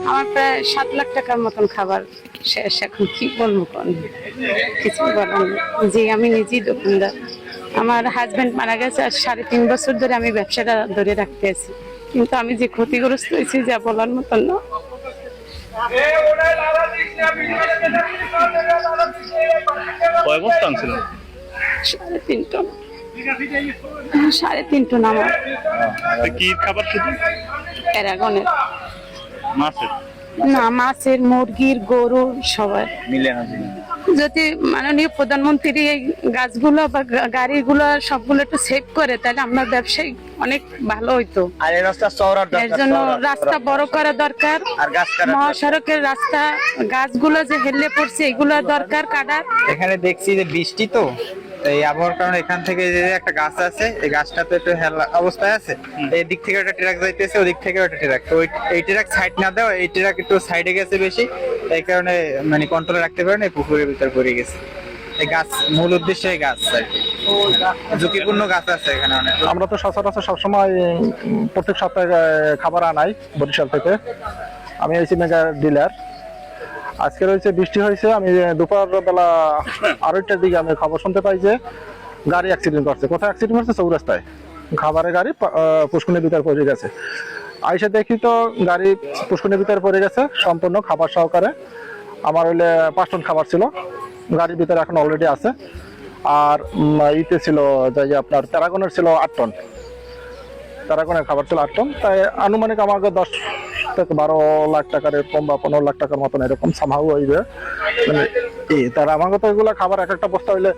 আমার প্রায় 7 লাখ টাকার মতন খাবার শেষ। এখন কি বলবো, কিছু বলার নেই। জি, আমি নিজেই দোকানদার। আমার হাজবেন্ড মারা গেছে, আর 3.5 বছর ধরে আমি ব্যবসাটা ধরে রাখতে আছি, কিন্তু আমি যে ক্ষতিগ্রস্ত হয়েছি যা বলার মতন না। কয় বস্তা ছিল? 3.5 টন। 3.5 টন আমার কি খাবার শুধু? প্যারাগনের। মাছের? না, মাছের, মুরগির, গরুর সবার মিলে না? যদি মাননীয় প্রধানমন্ত্রী এই গাছগুলো বা গাড়িগুলো সবগুলো একটু সেভ করে, তাহলে আমরা ব্যবসায়ী অনেক ভালো হইতো। আর এই রাস্তা চওড়ার এর জন্য রাস্তা বড় করা দরকার, আর গাছ কাটা মহাসড়কের রাস্তা, গাছগুলো যে হেলে পড়ছে এগুলো দরকার কাটার। এখানে দেখছি যে বৃষ্টি তো এই আবহাওয়ার কারণে এখান থেকে যে একটা গাছ আছে, এই গাছটা তো একটু হেলা অবস্থায় আছে। এই দিক থেকে একটা ট্রাক যাইতেছে, ওই দিক থেকে একটা ট্রাক, তো এই ট্রাক সাইড না দেওয়া, এই ট্রাক একটু সাইডে গেছে বেশি, এই কারণে মানে কন্ট্রোলে রাখতে পারে না, এই পুকুরের ভিতর পড়ে গেছে। এই গাছ মূল উদ্দেশ্যে এই গাছ আর কি, ঝুঁকিপূর্ণ গাছ আছে এখানে অনেক। আমরা তো সচরাচর সবসময় প্রত্যেক সপ্তাহে খাবার আনাই বরিশাল থেকে। আমি এই মেগা ডিলার। আজকে রয়েছে বৃষ্টি হয়েছে, আমি দুপুর বেলা 2:30টার দিকে আমি খবর শুনতে পাই যে গাড়ি অ্যাক্সিডেন্ট করছে। কোথায় অ্যাক্সিডেন্ট করছে? চৌরাস্তায়। খাবারের গাড়ি পুষ্কুনির ভিতরে পড়ে গেছে। আইসা দেখি তো গাড়ি পুষ্কুনির ভিতরে পড়ে গেছে সম্পূর্ণ খাবার সহকারে। আমার হইলে 5 টন খাবার ছিল গাড়ির ভিতরে, এখন অলরেডি আছে। আর ইতে ছিল যে আপনার প্যারাগনের ছিল 8 টন। প্যারাগনের খাবার ছিল 8 টন। তাই আনুমানিক আমাকে 10 থেকে 12 লাখ টাকার এরকম বা 15 লাখ টাকার মতন এরকম সামহাও হইবে। মানে তার আমাকে তো এগুলো খাবার এক একটা বস্তা হইলে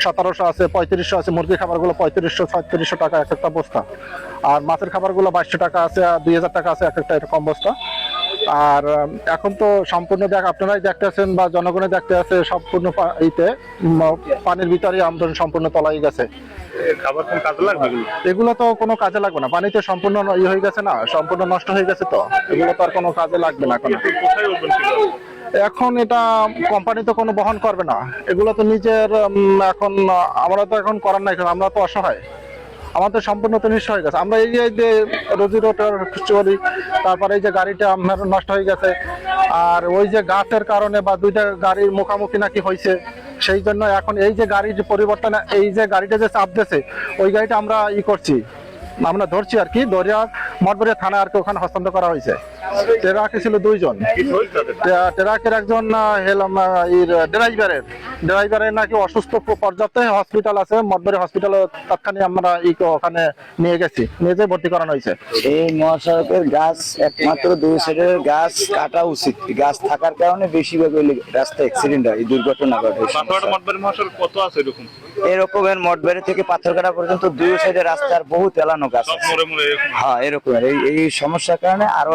1700 আছে, 3500 আছে। মুরগির খাবারগুলো 3500 3600 টাকা এক একটা বস্তা। আর মাছের খাবারগুলো 2200 টাকা আছে, আর 2000 টাকা আছে এক একটা এরকম বস্তা। আর এখন তো সম্পূর্ণ আপনারাই দেখতে আছেন বা জনগণে দেখতে আছে, সম্পূর্ণ পানির ভিতরে আমদানি সম্পূর্ণ তলাই গেছে। খাবার কোন কাজে লাগবে? এগুলো তো কোনো কাজে লাগবে না, পানিতে সম্পূর্ণ হয়ে গেছে না, সম্পূর্ণ নষ্ট হয়ে গেছে। তো এগুলো তো আর কোনো কাজে লাগবে না। কোথায় ওপেন ছিল? এখন এটা কোম্পানি তো কোনো বহন করবে না, এগুলো তো নিজের। এখন আমরা তো এখন করার নাই, কারণ আমরা তো অসহায়, আমাদের সম্পূর্ণ তো নিঃস্ব হয়ে গেছে। আমরা এই যে রোজি রোটার চলি, তারপরে এই যে গাড়িটা আমার নষ্ট হয়ে গেছে। আর ওই যে গাছের কারণে বা 2টা গাড়ির মুখামুখি নাকি হয়েছে, সেই জন্য এখন এই যে গাড়ির যে পরিবর্তন, এই যে গাড়িটা যে চাপ দিয়েছে, ওই গাড়িটা আমরা করছি, আমরা ধরছি আর কি, ধরিয়া মঠবাড়িয়া থানা আর কি ওখানে হস্তান্তর করা হয়েছে। ট্রাকে ছিল 2 জন। ট্রাকের একজন ড্রাইভারের নাকি অসুস্থ পর্যাপ্ত, হসপিটাল আছে, মঠবাড়িয়া হসপিটালে তাৎক্ষণিক আমরা ওখানে নিয়ে গেছি, নিয়ে যেয়ে ভর্তি করানো হয়েছে। এই মহাসড়কের গাছ একমাত্র 2 সাইডের গাছ কাটা উচিত। গাছ থাকার কারণে বেশিরভাগ রাস্তা অ্যাক্সিডেন্ট হয়, দুর্ঘটনা ঘটে। মঠবাড়ি মহাসড়ক কত আছে এরকম? এরকমের মঠবাড়ি থেকে পাথরঘাটা পর্যন্ত 2 সাইডে রাস্তার বহুত এলানো গাছ আছে। হ্যাঁ, এরকম এই সমস্যার কারণে আরো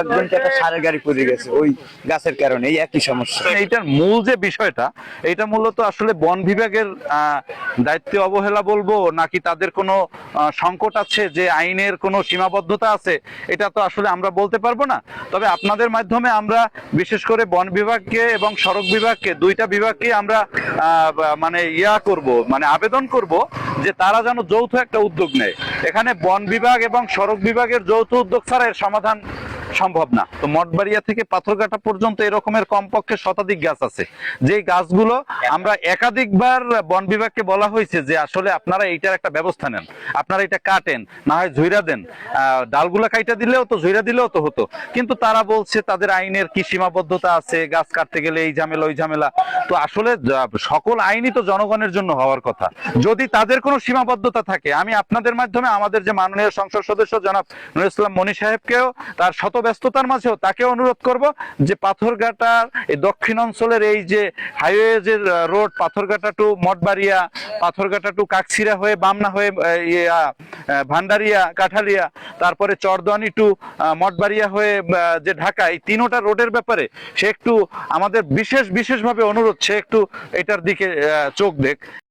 একজনকে একটা সারের গাড়ি পড়ে গেছে ওই গাছের কারণে, এই একই সমস্যা। এইটার মূল যে বিষয়টা, এটা মূলত আসলে বন বিভাগের দায়িত্বে অবহেলা বলবো, নাকি তাদের কোনো সংকট আছে, যে আইনের কোনো সীমাবদ্ধতা আছে, এটা তো আসলে আমরা বলতে পারবো না। তবে আপনাদের মাধ্যমে আমরা বিশেষ করে বন বিভাগকে এবং সড়ক বিভাগকে, 2টা বিভাগকে আমরা মানে মানে আবেদন করব যে তারা যেন যৌথ একটা উদ্যোগ নেয়। এখানে বন বিভাগ এবং সড়ক বিভাগের যৌথ উদ্যোগ ছাড়া এর সমাধান সম্ভব না। তো মঠবাড়িয়া থেকে পাথরঘাটা পর্যন্ত এরকমের কমপক্ষে শতাধিক গাছ আছে, যে গাছগুলো আমরা একাধিকবার বন বিভাগকে বলা হয়েছে যে আসলে আপনারা এইটার একটা ব্যবস্থা নেন, আপনারা এটা কাটেন, না হয় ঝুইরা দেন, ডালগুলা কাইটা দিলেও তো, ঝুইরা দিলেও তো হতো। কিন্তু তারা বলছে তাদের আইনের কি সীমাবদ্ধতা আছে, গাছ কাটতে গেলে এই ঝামেলা ওই ঝামেলা। তো আসলে সকল আইনই তো জনগণের জন্য হওয়ার কথা। যদি তাদের কোনো সীমাবদ্ধতা থাকে, আমি আপনাদের মাধ্যমে আমাদের যে মাননীয় সংসদ সদস্য জনাব নুরুল ইসলাম মনি সাহেবকেও, তার শত ব্যস্ততার মাঝেও তাকে অনুরোধ করব যে পাথরঘাটার এই দক্ষিণ অঞ্চলের এই যে হাইওয়ে যে road, Patharghata to Mathbaria, Patharghata to Kakchira হয়ে বামনা হয়ে ভান্ডারিয়া কাঠালিয়া, তারপরে চরদোয়ানি টু মঠবাড়িয়া হয়ে যে ঢাকা, এই 3টা রোডের ব্যাপারে সে একটু আমাদের বিশেষভাবে অনুরোধ, সে একটু এটার দিকে চোখ দেখ।